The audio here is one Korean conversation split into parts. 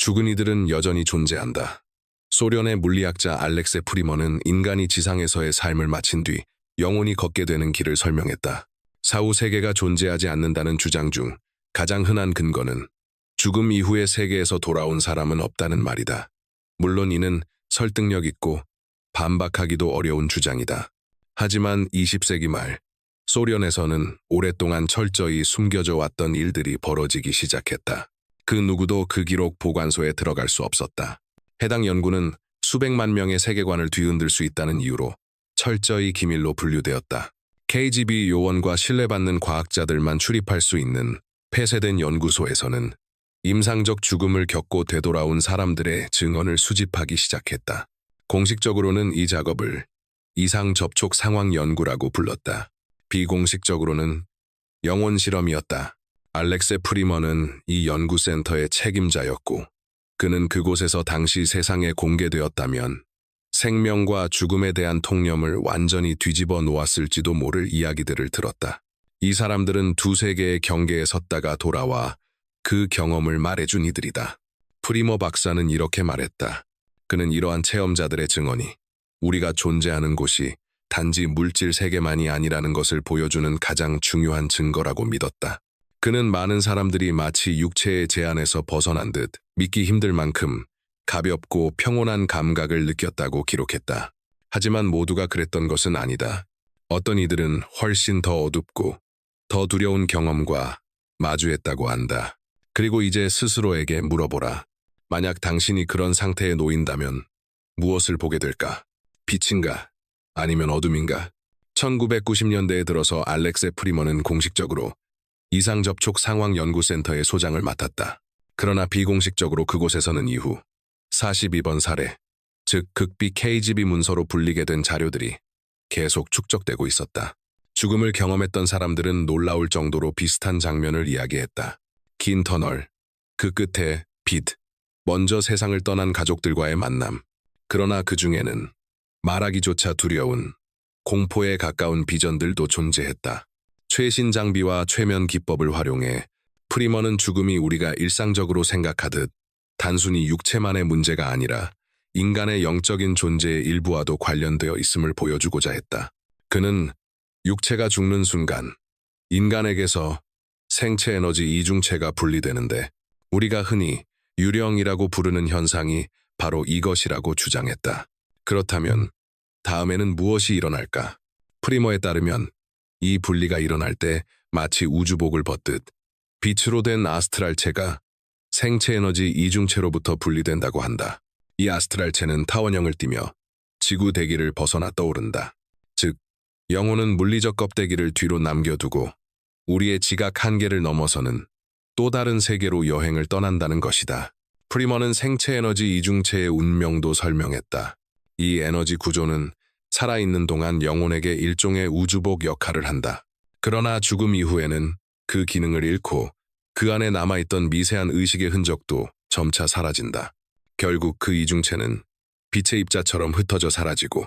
죽은 이들은 여전히 존재한다. 소련의 물리학자 알렉세 프리먼은 인간이 지상에서의 삶을 마친 뒤 영원히 걷게 되는 길을 설명했다. 사후 세계가 존재하지 않는다는 주장 중 가장 흔한 근거는 죽음 이후의 세계에서 돌아온 사람은 없다는 말이다. 물론 이는 설득력 있고 반박하기도 어려운 주장이다. 하지만 20세기 말 소련에서는 오랫동안 철저히 숨겨져 왔던 일들이 벌어지기 시작했다. 그 누구도 그 기록 보관소에 들어갈 수 없었다. 해당 연구는 수백만 명의 세계관을 뒤흔들 수 있다는 이유로 철저히 기밀로 분류되었다. KGB 요원과 신뢰받는 과학자들만 출입할 수 있는 폐쇄된 연구소에서는 임상적 죽음을 겪고 되돌아온 사람들의 증언을 수집하기 시작했다. 공식적으로는 이 작업을 이상 접촉 상황 연구라고 불렀다. 비공식적으로는 영혼 실험이었다. 알렉세 프리먼은 이 연구센터의 책임자였고 그는 그곳에서 당시 세상에 공개되었다면 생명과 죽음에 대한 통념을 완전히 뒤집어 놓았을지도 모를 이야기들을 들었다. 이 사람들은 두 세계의 경계에 섰다가 돌아와 그 경험을 말해준 이들이다. 프리머 박사는 이렇게 말했다. 그는 이러한 체험자들의 증언이 우리가 존재하는 곳이 단지 물질 세계만이 아니라는 것을 보여주는 가장 중요한 증거라고 믿었다. 그는 많은 사람들이 마치 육체의 제한에서 벗어난 듯 믿기 힘들 만큼 가볍고 평온한 감각을 느꼈다고 기록했다. 하지만 모두가 그랬던 것은 아니다. 어떤 이들은 훨씬 더 어둡고 더 두려운 경험과 마주했다고 한다. 그리고 이제 스스로에게 물어보라. 만약 당신이 그런 상태에 놓인다면 무엇을 보게 될까? 빛인가? 아니면 어둠인가? 1990년대에 들어서 알렉세 프리먼은 공식적으로 이상접촉 상황연구센터의 소장을 맡았다. 그러나 비공식적으로 그곳에서는 이후 42번 사례, 즉 극비 KGB 문서로 불리게 된 자료들이 계속 축적되고 있었다. 죽음을 경험했던 사람들은 놀라울 정도로 비슷한 장면을 이야기했다. 긴 터널, 그 끝에 빛, 먼저 세상을 떠난 가족들과의 만남. 그러나 그 중에는 말하기조차 두려운 공포에 가까운 비전들도 존재했다. 최신 장비와 최면 기법을 활용해 프리먼은 죽음이 우리가 일상적으로 생각하듯 단순히 육체만의 문제가 아니라 인간의 영적인 존재의 일부와도 관련되어 있음을 보여주고자 했다. 그는 육체가 죽는 순간 인간에게서 생체 에너지 이중체가 분리되는데 우리가 흔히 유령이라고 부르는 현상이 바로 이것이라고 주장했다. 그렇다면 다음에는 무엇이 일어날까? 프리머에 따르면 이 분리가 일어날 때 마치 우주복을 벗듯 빛으로 된 아스트랄체가 생체 에너지 이중체로부터 분리된다고 한다. 이 아스트랄체는 타원형을 띠며 지구 대기를 벗어나 떠오른다. 즉, 영혼은 물리적 껍데기를 뒤로 남겨두고 우리의 지각 한계를 넘어서는 또 다른 세계로 여행을 떠난다는 것이다. 프리먼은 생체 에너지 이중체의 운명도 설명했다. 이 에너지 구조는 살아있는 동안 영혼에게 일종의 우주복 역할을 한다. 그러나 죽음 이후에는 그 기능을 잃고 그 안에 남아있던 미세한 의식의 흔적도 점차 사라진다. 결국 그 이중체는 빛의 입자처럼 흩어져 사라지고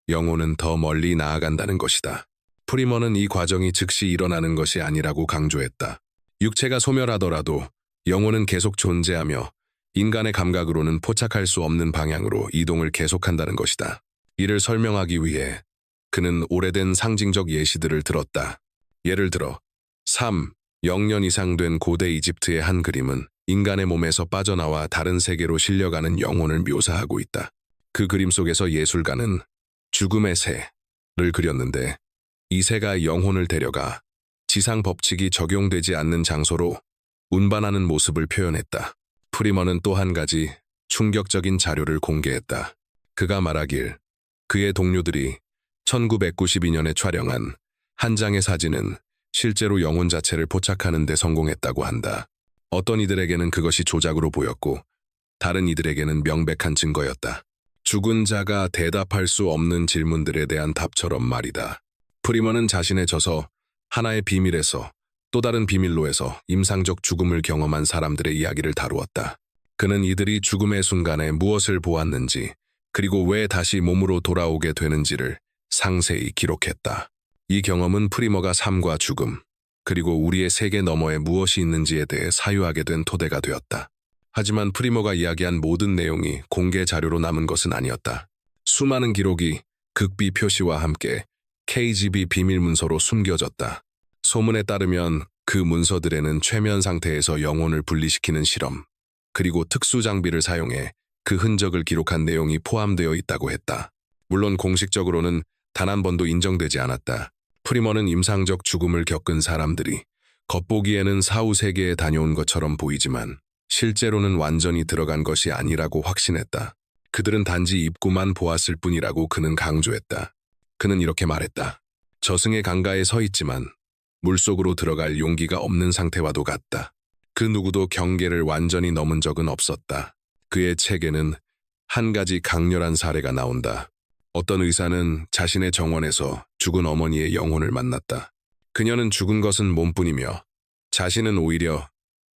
영혼은 더 멀리 나아간다는 것이다. 프리먼은 이 과정이 즉시 일어나는 것이 아니라고 강조했다. 육체가 소멸하더라도 영혼은 계속 존재하며 인간의 감각으로는 포착할 수 없는 방향으로 이동을 계속한다는 것이다. 이를 설명하기 위해 그는 오래된 상징적 예시들을 들었다. 예를 들어 0년 이상 된 고대 이집트의 한 그림은 인간의 몸에서 빠져나와 다른 세계로 실려가는 영혼을 묘사하고 있다. 그 그림 속에서 예술가는 죽음의 새를 그렸는데 이 새가 영혼을 데려가 지상 법칙이 적용되지 않는 장소로 운반하는 모습을 표현했다. 프리먼은 또 한 가지 충격적인 자료를 공개했다. 그가 말하길 그의 동료들이 1992년에 촬영한 한 장의 사진은 실제로 영혼 자체를 포착하는 데 성공했다고 한다. 어떤 이들에게는 그것이 조작으로 보였고 다른 이들에게는 명백한 증거였다. 죽은 자가 대답할 수 없는 질문들에 대한 답처럼 말이다. 프리먼은 자신의 저서 하나의 비밀에서 또 다른 비밀로에서 임상적 죽음을 경험한 사람들의 이야기를 다루었다. 그는 이들이 죽음의 순간에 무엇을 보았는지 그리고 왜 다시 몸으로 돌아오게 되는지를 상세히 기록했다. 이 경험은 프리머가 삶과 죽음, 그리고 우리의 세계 너머에 무엇이 있는지에 대해 사유하게 된 토대가 되었다. 하지만 프리머가 이야기한 모든 내용이 공개 자료로 남은 것은 아니었다. 수많은 기록이 극비 표시와 함께 KGB 비밀 문서로 숨겨졌다. 소문에 따르면 그 문서들에는 최면 상태에서 영혼을 분리시키는 실험, 그리고 특수 장비를 사용해 그 흔적을 기록한 내용이 포함되어 있다고 했다. 물론 공식적으로는 단 한 번도 인정되지 않았다. 프리머는 임상적 죽음을 겪은 사람들이 겉보기에는 사후 세계에 다녀온 것처럼 보이지만 실제로는 완전히 들어간 것이 아니라고 확신했다. 그들은 단지 입구만 보았을 뿐이라고 그는 강조했다. 그는 이렇게 말했다. 저승의 강가에 서 있지만 물속으로 들어갈 용기가 없는 상태와도 같다. 그 누구도 경계를 완전히 넘은 적은 없었다. 그의 책에는 한 가지 강렬한 사례가 나온다. 어떤 의사는 자신의 정원에서 죽은 어머니의 영혼을 만났다. 그녀는 죽은 것은 몸뿐이며 자신은 오히려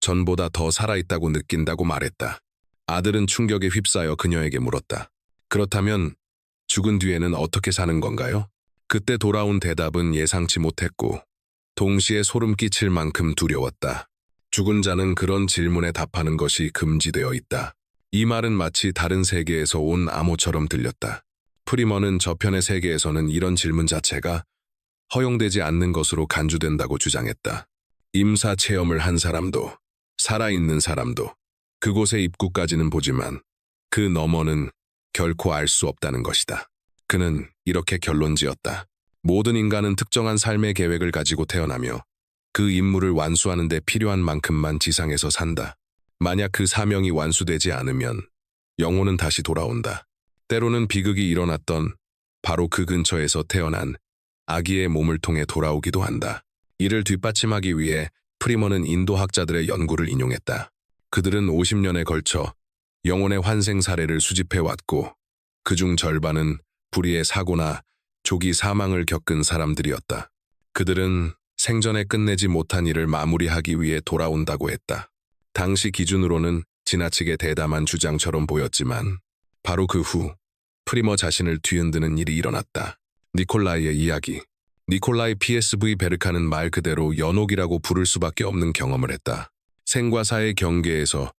전보다 더 살아있다고 느낀다고 말했다. 아들은 충격에 휩싸여 그녀에게 물었다. 그렇다면 죽은 뒤에는 어떻게 사는 건가요? 그때 돌아온 대답은 예상치 못했고 동시에 소름 끼칠 만큼 두려웠다. 죽은 자는 그런 질문에 답하는 것이 금지되어 있다. 이 말은 마치 다른 세계에서 온 암호처럼 들렸다. 프리머는 저편의 세계에서는 이런 질문 자체가 허용되지 않는 것으로 간주된다고 주장했다. 임사 체험을 한 사람도 살아있는 사람도 그곳의 입구까지는 보지만 그 너머는 결코 알 수 없다는 것이다. 그는 이렇게 결론지었다. 모든 인간은 특정한 삶의 계획을 가지고 태어나며 그 임무를 완수하는 데 필요한 만큼만 지상에서 산다. 만약 그 사명이 완수되지 않으면 영혼은 다시 돌아온다. 때로는 비극이 일어났던 바로 그 근처에서 태어난 아기의 몸을 통해 돌아오기도 한다. 이를 뒷받침하기 위해 프리머는 인도 학자들의 연구를 인용했다. 그들은 50년에 걸쳐 영혼의 환생 사례를 수집해왔고 그중 절반은 불의의 사고나 조기 사망을 겪은 사람들이었다. 그들은 생전에 끝내지 못한 일을 마무리하기 위해 돌아온다고 했다. 당시 기준으로는 지나치게 대담한 주장처럼 보였지만 바로 그 후 프리머 자신을 뒤흔드는 일이 일어났다. 니콜라이의 이야기. 니콜라이 PSV 베르카는 말 그대로 연옥이라고 부를 수밖에 없는 경험을 했다. 생과 사의 경계에서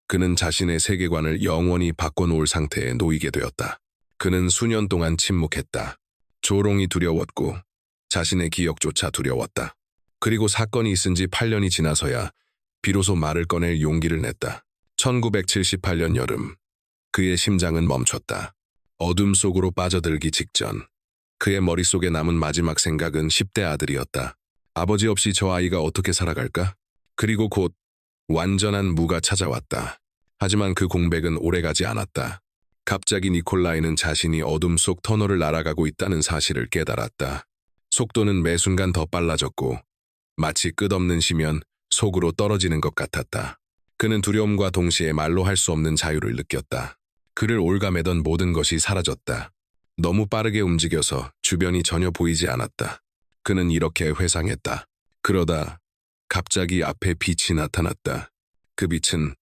그는 자신의 세계관을 영원히 바꿔놓을 상태에 놓이게 되었다. 그는 수년 동안 침묵했다. 조롱이 두려웠고 자신의 기억조차 두려웠다. 그리고 사건이 있은 지 8년이 지나서야 비로소 말을 꺼낼 용기를 냈다. 1978년 여름, 그의 심장은 멈췄다. 어둠 속으로 빠져들기 직전, 그의 머릿속에 남은 마지막 생각은 10대 아들이었다. 아버지 없이 저 아이가 어떻게 살아갈까? 그리고 곧 완전한 무가 찾아왔다. 하지만 그 공백은 오래가지 않았다. 갑자기 니콜라이는 자신이 어둠 속 터널을 날아가고 있다는 사실을 깨달았다. 속도는 매 순간 더 빨라졌고 마치 끝없는 심연 속으로 떨어지는 것 같았다. 그는 두려움과 동시에 말로 할 수 없는 자유를 느꼈다. 그를 올가매던 모든 것이 사라졌다. 너무 빠르게 움직여서 주변이 전혀 보이지 않았다. 그는 이렇게 회상했다. 그러다 갑자기 앞에 빛이 나타났다. 그 빛은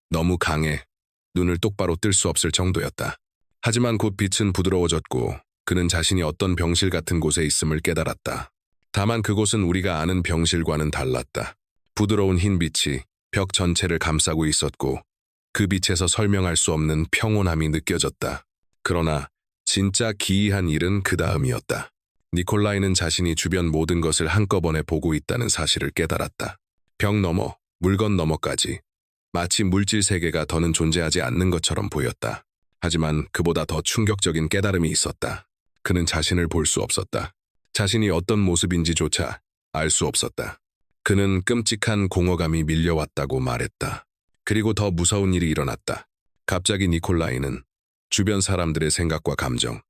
너무 강해 눈을 똑바로 뜰 수 없을 정도였다. 하지만 곧 빛은 부드러워졌고 그는 자신이 어떤 병실 같은 곳에 있음을 깨달았다. 다만 그곳은 우리가 아는 병실과는 달랐다. 부드러운 흰 빛이 벽 전체를 감싸고 있었고 그 빛에서 설명할 수 없는 평온함이 느껴졌다. 그러나 진짜 기이한 일은 그 다음이었다. 니콜라이는 자신이 주변 모든 것을 한꺼번에 보고 있다는 사실을 깨달았다. 벽 너머, 물건 너머까지. 마치 물질 세계가 더는 존재하지 않는 것처럼 보였다. 하지만 그보다 더 충격적인 깨달음이 있었다. 그는 자신을 볼 수 없었다. 자신이 어떤 모습인지조차 알 수 없었다. 그는 끔찍한 공허감이 밀려왔다고 말했다. 그리고 더 무서운 일이 일어났다. 갑자기 니콜라이는 주변 사람들의 생각과 감정,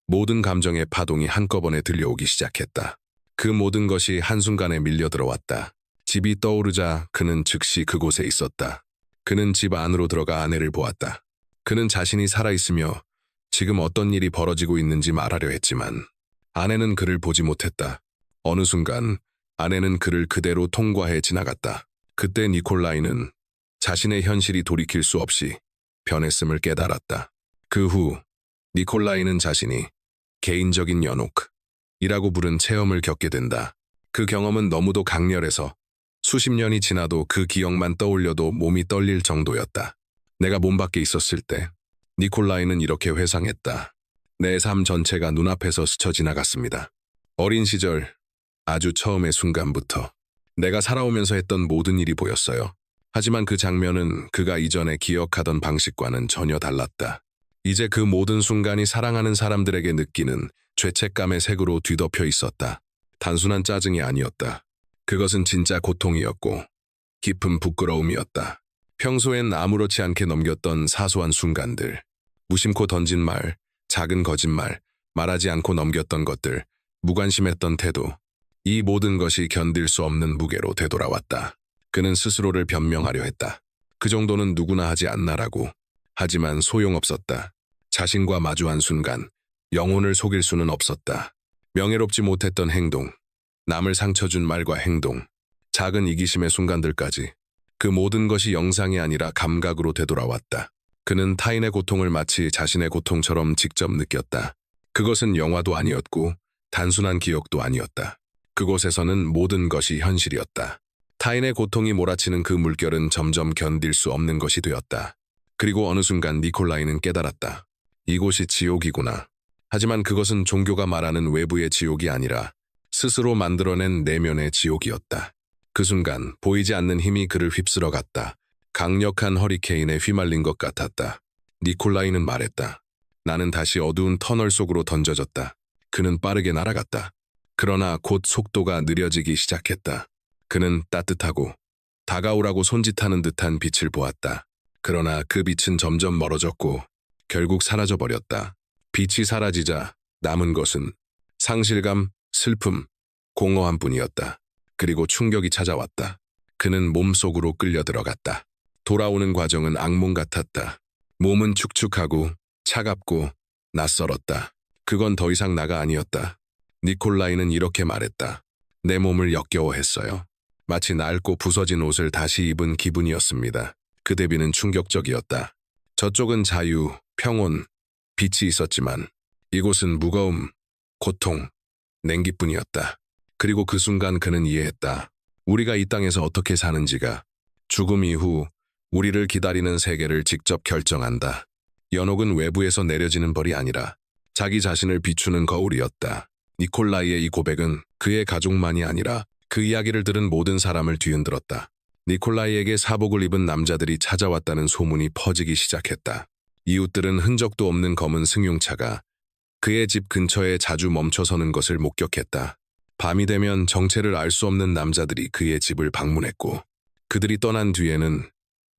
모든 감정의 파동이 한꺼번에 들려오기 시작했다. 그 모든 것이 한순간에 밀려 들어왔다. 집이 떠오르자 그는 즉시 그곳에 있었다. 그는 집 안으로 들어가 아내를 보았다. 그는 자신이 살아있으며 지금 어떤 일이 벌어지고 있는지 말하려 했지만 아내는 그를 보지 못했다. 어느 순간 아내는 그를 그대로 통과해 지나갔다. 그때 니콜라이는 자신의 현실이 돌이킬 수 없이 변했음을 깨달았다. 그 후 니콜라이는 자신이 개인적인 연옥이라고 부른 체험을 겪게 된다. 그 경험은 너무도 강렬해서 수십 년이 지나도 그 기억만 떠올려도 몸이 떨릴 정도였다. 내가 몸 밖에 있었을 때 니콜라이는 이렇게 회상했다. 내 삶 전체가 눈앞에서 스쳐 지나갔습니다. 어린 시절 아주 처음의 순간부터 내가 살아오면서 했던 모든 일이 보였어요. 하지만 그 장면은 그가 이전에 기억하던 방식과는 전혀 달랐다. 이제 그 모든 순간이 사랑하는 사람들에게 느끼는 죄책감의 색으로 뒤덮여 있었다. 단순한 짜증이 아니었다. 그것은 진짜 고통이었고 깊은 부끄러움이었다. 평소엔 아무렇지 않게 넘겼던 사소한 순간들, 무심코 던진 말, 작은 거짓말, 말하지 않고 넘겼던 것들, 무관심했던 태도, 이 모든 것이 견딜 수 없는 무게로 되돌아왔다. 그는 스스로를 변명하려 했다. 그 정도는 누구나 하지 않나라고. 하지만 소용없었다. 자신과 마주한 순간 영혼을 속일 수는 없었다. 명예롭지 못했던 행동, 남을 상처 준 말과 행동, 작은 이기심의 순간들까지 그 모든 것이 영상이 아니라 감각으로 되돌아왔다. 그는 타인의 고통을 마치 자신의 고통처럼 직접 느꼈다. 그것은 영화도 아니었고 단순한 기억도 아니었다. 그곳에서는 모든 것이 현실이었다. 타인의 고통이 몰아치는 그 물결은 점점 견딜 수 없는 것이 되었다. 그리고 어느 순간 니콜라이는 깨달았다. 이곳이 지옥이구나. 하지만 그것은 종교가 말하는 외부의 지옥이 아니라 스스로 만들어낸 내면의 지옥이었다. 그 순간 보이지 않는 힘이 그를 휩쓸어 갔다. 강력한 허리케인에 휘말린 것 같았다. 니콜라이는 말했다. 나는 다시 어두운 터널 속으로 던져졌다. 그는 빠르게 날아갔다. 그러나 곧 속도가 느려지기 시작했다. 그는 따뜻하고 다가오라고 손짓하는 듯한 빛을 보았다. 그러나 그 빛은 점점 멀어졌고 결국 사라져버렸다. 빛이 사라지자 남은 것은 상실감, 슬픔, 공허함 뿐이었다. 그리고 충격이 찾아왔다. 그는 몸속으로 끌려 들어갔다. 돌아오는 과정은 악몽 같았다. 몸은 축축하고 차갑고 낯설었다. 그건 더 이상 나가 아니었다. 니콜라이는 이렇게 말했다. 내 몸을 역겨워했어요. 마치 낡고 부서진 옷을 다시 입은 기분이었습니다. 그 대비는 충격적이었다. 저쪽은 자유, 평온, 빛이 있었지만 이곳은 무거움, 고통, 냉기뿐이었다. 그리고 그 순간 그는 이해했다. 우리가 이 땅에서 어떻게 사는지가 죽음 이후 우리를 기다리는 세계를 직접 결정한다. 연옥은 외부에서 내려지는 벌이 아니라 자기 자신을 비추는 거울이었다. 니콜라이의 이 고백은 그의 가족만이 아니라 그 이야기를 들은 모든 사람을 뒤흔들었다. 니콜라이에게 사복을 입은 남자들이 찾아왔다는 소문이 퍼지기 시작했다. 이웃들은 흔적도 없는 검은 승용차가 그의 집 근처에 자주 멈춰서는 것을 목격했다. 밤이 되면 정체를 알 수 없는 남자들이 그의 집을 방문했고 그들이 떠난 뒤에는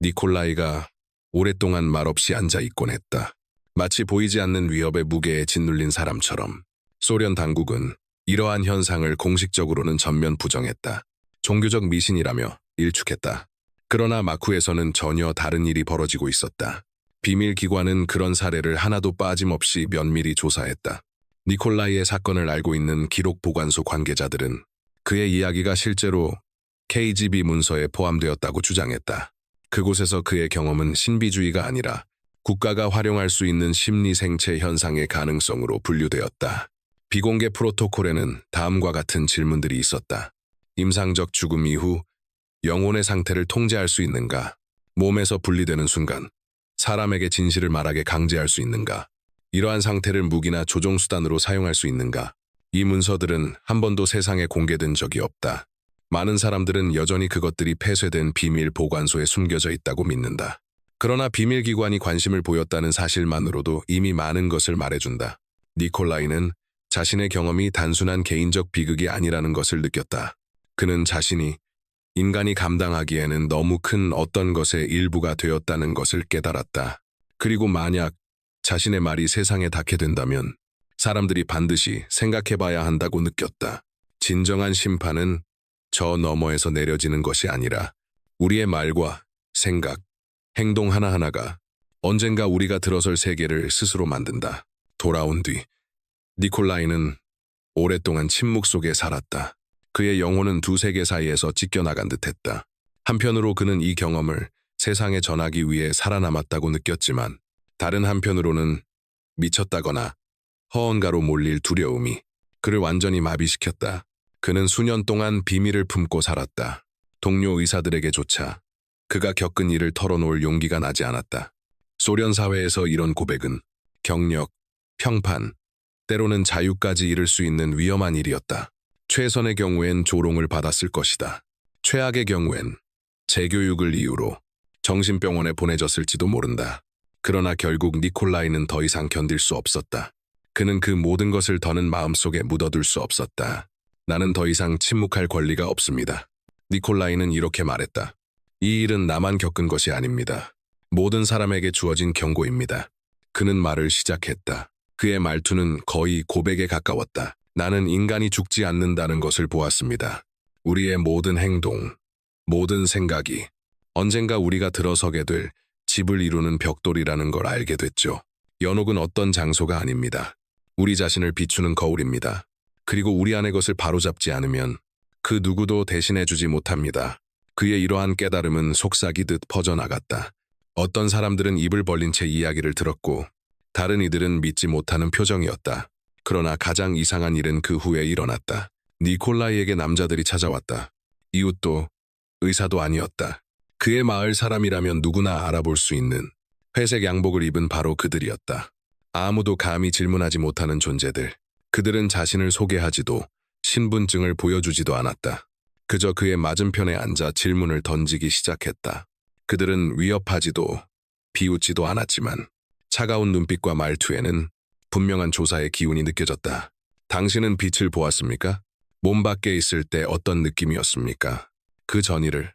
니콜라이가 오랫동안 말없이 앉아있곤 했다. 마치 보이지 않는 위협의 무게에 짓눌린 사람처럼. 소련 당국은 이러한 현상을 공식적으로는 전면 부정했다. 종교적 미신이라며 일축했다. 그러나 마쿠에서는 전혀 다른 일이 벌어지고 있었다. 비밀기관은 그런 사례를 하나도 빠짐없이 면밀히 조사했다. 니콜라이의 사건을 알고 있는 기록 보관소 관계자들은 그의 이야기가 실제로 KGB 문서에 포함되었다고 주장했다. 그곳에서 그의 경험은 신비주의가 아니라 국가가 활용할 수 있는 심리 생체 현상의 가능성으로 분류되었다. 비공개 프로토콜에는 다음과 같은 질문들이 있었다. 임상적 죽음 이후 영혼의 상태를 통제할 수 있는가? 몸에서 분리되는 순간 사람에게 진실을 말하게 강제할 수 있는가? 이러한 상태를 무기나 조종수단으로 사용할 수 있는가? 이 문서들은 한 번도 세상에 공개된 적이 없다. 많은 사람들은 여전히 그것들이 폐쇄된 비밀 보관소에 숨겨져 있다고 믿는다. 그러나 비밀기관이 관심을 보였다는 사실만으로도 이미 많은 것을 말해준다. 니콜라이는 자신의 경험이 단순한 개인적 비극이 아니라는 것을 느꼈다. 그는 자신이 인간이 감당하기에는 너무 큰 어떤 것의 일부가 되었다는 것을 깨달았다. 그리고 만약 자신의 말이 세상에 닿게 된다면 사람들이 반드시 생각해봐야 한다고 느꼈다. 진정한 심판은 저 너머에서 내려지는 것이 아니라 우리의 말과 생각, 행동 하나하나가 언젠가 우리가 들어설 세계를 스스로 만든다. 돌아온 뒤 니콜라이는 오랫동안 침묵 속에 살았다. 그의 영혼은 두 세계 사이에서 찢겨나간 듯했다. 한편으로 그는 이 경험을 세상에 전하기 위해 살아남았다고 느꼈지만 다른 한편으로는 미쳤다거나 허언가로 몰릴 두려움이 그를 완전히 마비시켰다. 그는 수년 동안 비밀을 품고 살았다. 동료 의사들에게조차 그가 겪은 일을 털어놓을 용기가 나지 않았다. 소련 사회에서 이런 고백은 경력, 평판, 때로는 자유까지 이를 수 있는 위험한 일이었다. 최선의 경우엔 조롱을 받았을 것이다. 최악의 경우엔 재교육을 이유로 정신병원에 보내졌을지도 모른다. 그러나 결국 니콜라이는 더 이상 견딜 수 없었다. 그는 그 모든 것을 더는 마음속에 묻어둘 수 없었다. 나는 더 이상 침묵할 권리가 없습니다. 니콜라이는 이렇게 말했다. 이 일은 나만 겪은 것이 아닙니다. 모든 사람에게 주어진 경고입니다. 그는 말을 시작했다. 그의 말투는 거의 고백에 가까웠다. 나는 인간이 죽지 않는다는 것을 보았습니다. 우리의 모든 행동, 모든 생각이 언젠가 우리가 들어서게 될 집을 이루는 벽돌이라는 걸 알게 됐죠. 연옥은 어떤 장소가 아닙니다. 우리 자신을 비추는 거울입니다. 그리고 우리 안의 것을 바로잡지 않으면 그 누구도 대신해주지 못합니다. 그의 이러한 깨달음은 속삭이듯 퍼져나갔다. 어떤 사람들은 입을 벌린 채 이야기를 들었고 다른 이들은 믿지 못하는 표정이었다. 그러나 가장 이상한 일은 그 후에 일어났다. 니콜라이에게 남자들이 찾아왔다. 이웃도 의사도 아니었다. 그의 마을 사람이라면 누구나 알아볼 수 있는 회색 양복을 입은 바로 그들이었다. 아무도 감히 질문하지 못하는 존재들. 그들은 자신을 소개하지도 신분증을 보여주지도 않았다. 그저 그의 맞은편에 앉아 질문을 던지기 시작했다. 그들은 위협하지도 비웃지도 않았지만 차가운 눈빛과 말투에는 분명한 조사의 기운이 느껴졌다. 당신은 빛을 보았습니까? 몸 밖에 있을 때 어떤 느낌이었습니까? 그 전이를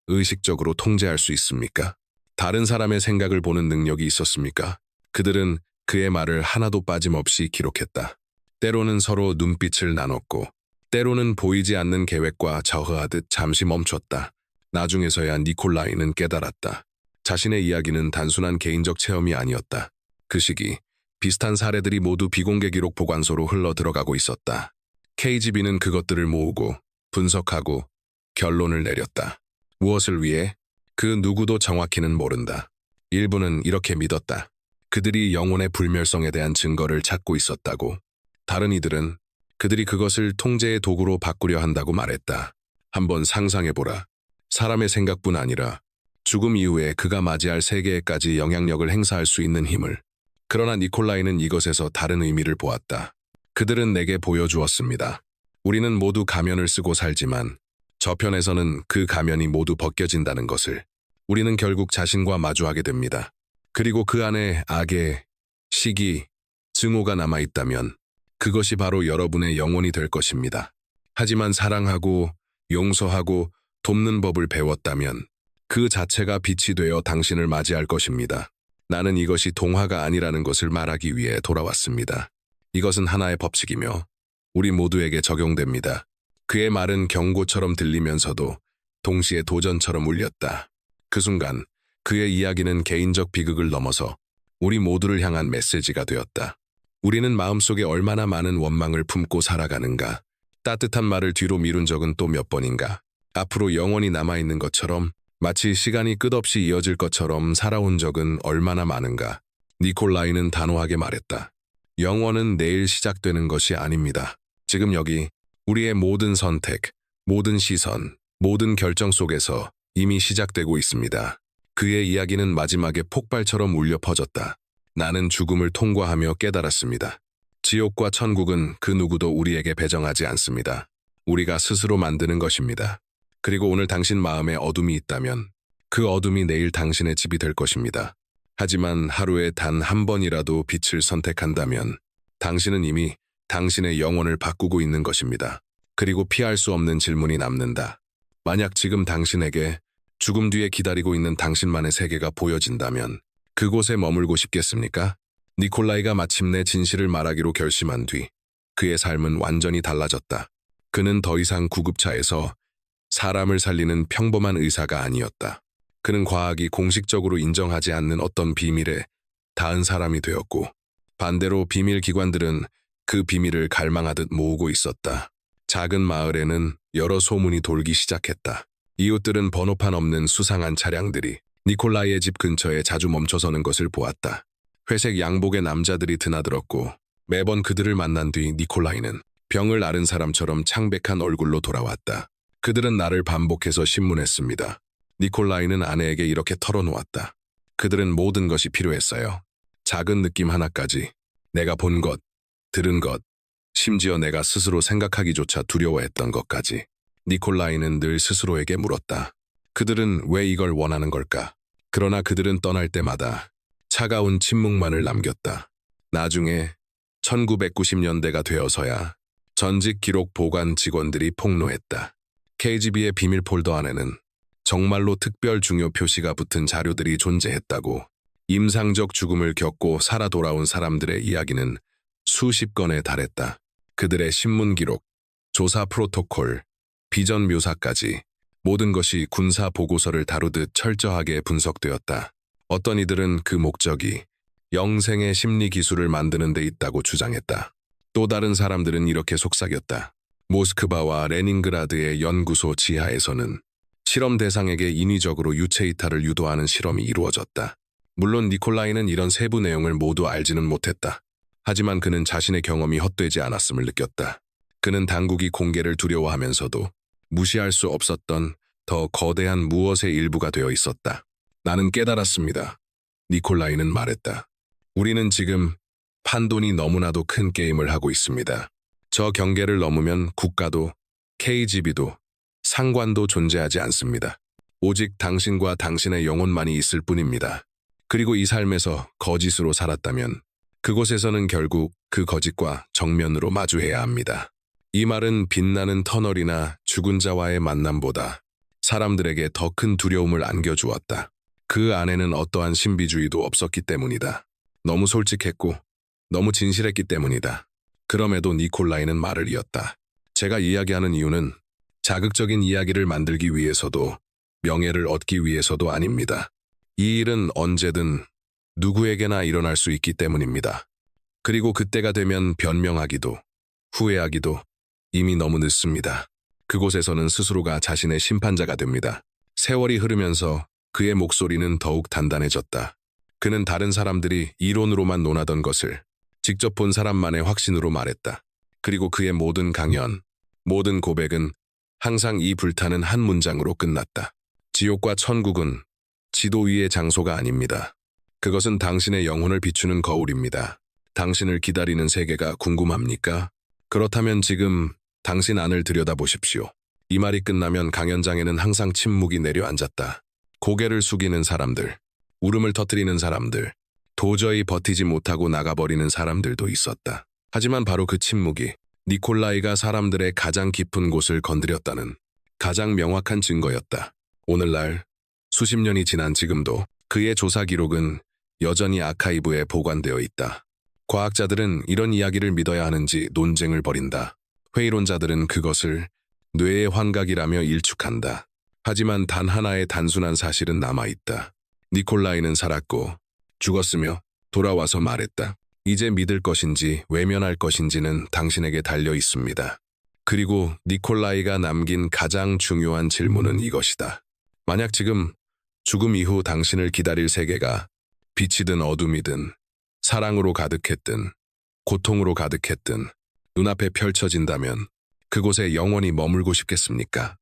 의식적으로 통제할 수 있습니까? 다른 사람의 생각을 보는 능력이 있었습니까? 그들은 그의 말을 하나도 빠짐없이 기록했다. 때로는 서로 눈빛을 나눴고 때로는 보이지 않는 계획과 저허하듯 잠시 멈췄다. 나중에서야 니콜라이는 깨달았다. 자신의 이야기는 단순한 개인적 체험이 아니었다. 그 시기 비슷한 사례들이 모두 비공개 기록 보관소로 흘러 들어가고 있었다. KGB는 그것들을 모으고 분석하고 결론을 내렸다. 무엇을 위해? 그 누구도 정확히는 모른다. 일부는 이렇게 믿었다. 그들이 영혼의 불멸성에 대한 증거를 찾고 있었다고. 다른 이들은 그들이 그것을 통제의 도구로 바꾸려 한다고 말했다. 한번 상상해보라. 사람의 생각뿐 아니라 죽음 이후에 그가 맞이할 세계에까지 영향력을 행사할 수 있는 힘을. 그러나 니콜라이는 이것에서 다른 의미를 보았다. 그들은 내게 보여주었습니다. 우리는 모두 가면을 쓰고 살지만 저편에서는 그 가면이 모두 벗겨진다는 것을. 우리는 결국 자신과 마주하게 됩니다. 그리고 그 안에 악의 시기, 증오가 남아있다면 그것이 바로 여러분의 영혼이 될 것입니다. 하지만 사랑하고 용서하고 돕는 법을 배웠다면 그 자체가 빛이 되어 당신을 맞이할 것입니다. 나는 이것이 동화가 아니라는 것을 말하기 위해 돌아왔습니다. 이것은 하나의 법칙이며 우리 모두에게 적용됩니다. 그의 말은 경고처럼 들리면서도 동시에 도전처럼 울렸다. 그 순간 그의 이야기는 개인적 비극을 넘어서 우리 모두를 향한 메시지가 되었다. 우리는 마음속에 얼마나 많은 원망을 품고 살아가는가. 따뜻한 말을 뒤로 미룬 적은 또 몇 번인가. 앞으로 영원히 남아있는 것처럼 마치 시간이 끝없이 이어질 것처럼 살아온 적은 얼마나 많은가. 니콜라이는 단호하게 말했다. 영원은 내일 시작되는 것이 아닙니다. 지금 여기 우리의 모든 선택, 모든 시선, 모든 결정 속에서 이미 시작되고 있습니다. 그의 이야기는 마지막에 폭발처럼 울려 퍼졌다. 나는 죽음을 통과하며 깨달았습니다. 지옥과 천국은 그 누구도 우리에게 배정하지 않습니다. 우리가 스스로 만드는 것입니다. 그리고 오늘 당신 마음에 어둠이 있다면 그 어둠이 내일 당신의 집이 될 것입니다. 하지만 하루에 단 한 번이라도 빛을 선택한다면 당신은 이미 당신의 영혼을 바꾸고 있는 것입니다. 그리고 피할 수 없는 질문이 남는다. 만약 지금 당신에게 죽음 뒤에 기다리고 있는 당신만의 세계가 보여진다면 그곳에 머물고 싶겠습니까? 니콜라이가 마침내 진실을 말하기로 결심한 뒤 그의 삶은 완전히 달라졌다. 그는 더 이상 구급차에서 사람을 살리는 평범한 의사가 아니었다. 그는 과학이 공식적으로 인정하지 않는 어떤 비밀에 닿은 사람이 되었고 반대로 비밀 기관들은 그 비밀을 갈망하듯 모으고 있었다. 작은 마을에는 여러 소문이 돌기 시작했다. 이웃들은 번호판 없는 수상한 차량들이 니콜라이의 집 근처에 자주 멈춰서는 것을 보았다. 회색 양복의 남자들이 드나들었고 매번 그들을 만난 뒤 니콜라이는 병을 앓은 사람처럼 창백한 얼굴로 돌아왔다. 그들은 나를 반복해서 신문했습니다. 니콜라이는 아내에게 이렇게 털어놓았다. 그들은 모든 것이 필요했어요. 작은 느낌 하나까지. 내가 본 것, 들은 것, 심지어 내가 스스로 생각하기조차 두려워했던 것까지. 니콜라이는 늘 스스로에게 물었다. 그들은 왜 이걸 원하는 걸까? 그러나 그들은 떠날 때마다 차가운 침묵만을 남겼다. 나중에 1990년대가 되어서야 전직 기록 보관 직원들이 폭로했다. KGB의 비밀 폴더 안에는 정말로 특별 중요 표시가 붙은 자료들이 존재했다고. 임상적 죽음을 겪고 살아 돌아온 사람들의 이야기는 수십 건에 달했다. 그들의 신문 기록, 조사 프로토콜, 비전 묘사까지 모든 것이 군사 보고서를 다루듯 철저하게 분석되었다. 어떤 이들은 그 목적이 영생의 심리 기술을 만드는 데 있다고 주장했다. 또 다른 사람들은 이렇게 속삭였다. 모스크바와 레닌그라드의 연구소 지하에서는 실험 대상에게 인위적으로 유체 이탈을 유도하는 실험이 이루어졌다. 물론 니콜라이는 이런 세부 내용을 모두 알지는 못했다. 하지만 그는 자신의 경험이 헛되지 않았음을 느꼈다. 그는 당국이 공개를 두려워하면서도 무시할 수 없었던 더 거대한 무엇의 일부가 되어 있었다. 나는 깨달았습니다. 니콜라이는 말했다. 우리는 지금 판돈이 너무나도 큰 게임을 하고 있습니다. 저 경계를 넘으면 국가도, KGB도, 상관도 존재하지 않습니다. 오직 당신과 당신의 영혼만이 있을 뿐입니다. 그리고 이 삶에서 거짓으로 살았다면 그곳에서는 결국 그 거짓과 정면으로 마주해야 합니다. 이 말은 빛나는 터널이나 죽은 자와의 만남보다 사람들에게 더 큰 두려움을 안겨주었다. 그 안에는 어떠한 신비주의도 없었기 때문이다. 너무 솔직했고 너무 진실했기 때문이다. 그럼에도 니콜라이는 말을 이었다. 제가 이야기하는 이유는 자극적인 이야기를 만들기 위해서도 명예를 얻기 위해서도 아닙니다. 이 일은 언제든 누구에게나 일어날 수 있기 때문입니다. 그리고 그때가 되면 변명하기도, 후회하기도 이미 너무 늦습니다. 그곳에서는 스스로가 자신의 심판자가 됩니다. 세월이 흐르면서 그의 목소리는 더욱 단단해졌다. 그는 다른 사람들이 이론으로만 논하던 것을 직접 본 사람만의 확신으로 말했다. 그리고 그의 모든 강연, 모든 고백은 항상 이 불타는 한 문장으로 끝났다. 지옥과 천국은 지도 위의 장소가 아닙니다. 그것은 당신의 영혼을 비추는 거울입니다. 당신을 기다리는 세계가 궁금합니까? 그렇다면 지금 당신 안을 들여다보십시오. 이 말이 끝나면 강연장에는 항상 침묵이 내려앉았다. 고개를 숙이는 사람들, 울음을 터뜨리는 사람들, 도저히 버티지 못하고 나가버리는 사람들도 있었다. 하지만 바로 그 침묵이 니콜라이가 사람들의 가장 깊은 곳을 건드렸다는 가장 명확한 증거였다. 오늘날 수십 년이 지난 지금도 그의 조사 기록은 여전히 아카이브에 보관되어 있다. 과학자들은 이런 이야기를 믿어야 하는지 논쟁을 벌인다. 회의론자들은 그것을 뇌의 환각이라며 일축한다. 하지만 단 하나의 단순한 사실은 남아있다. 니콜라이는 살았고 죽었으며 돌아와서 말했다. 이제 믿을 것인지 외면할 것인지는 당신에게 달려 있습니다. 그리고 니콜라이가 남긴 가장 중요한 질문은 이것이다. 만약 지금 죽음 이후 당신을 기다릴 세계가 빛이든 어둠이든 사랑으로 가득했든 고통으로 가득했든 눈앞에 펼쳐진다면 그곳에 영원히 머물고 싶겠습니까?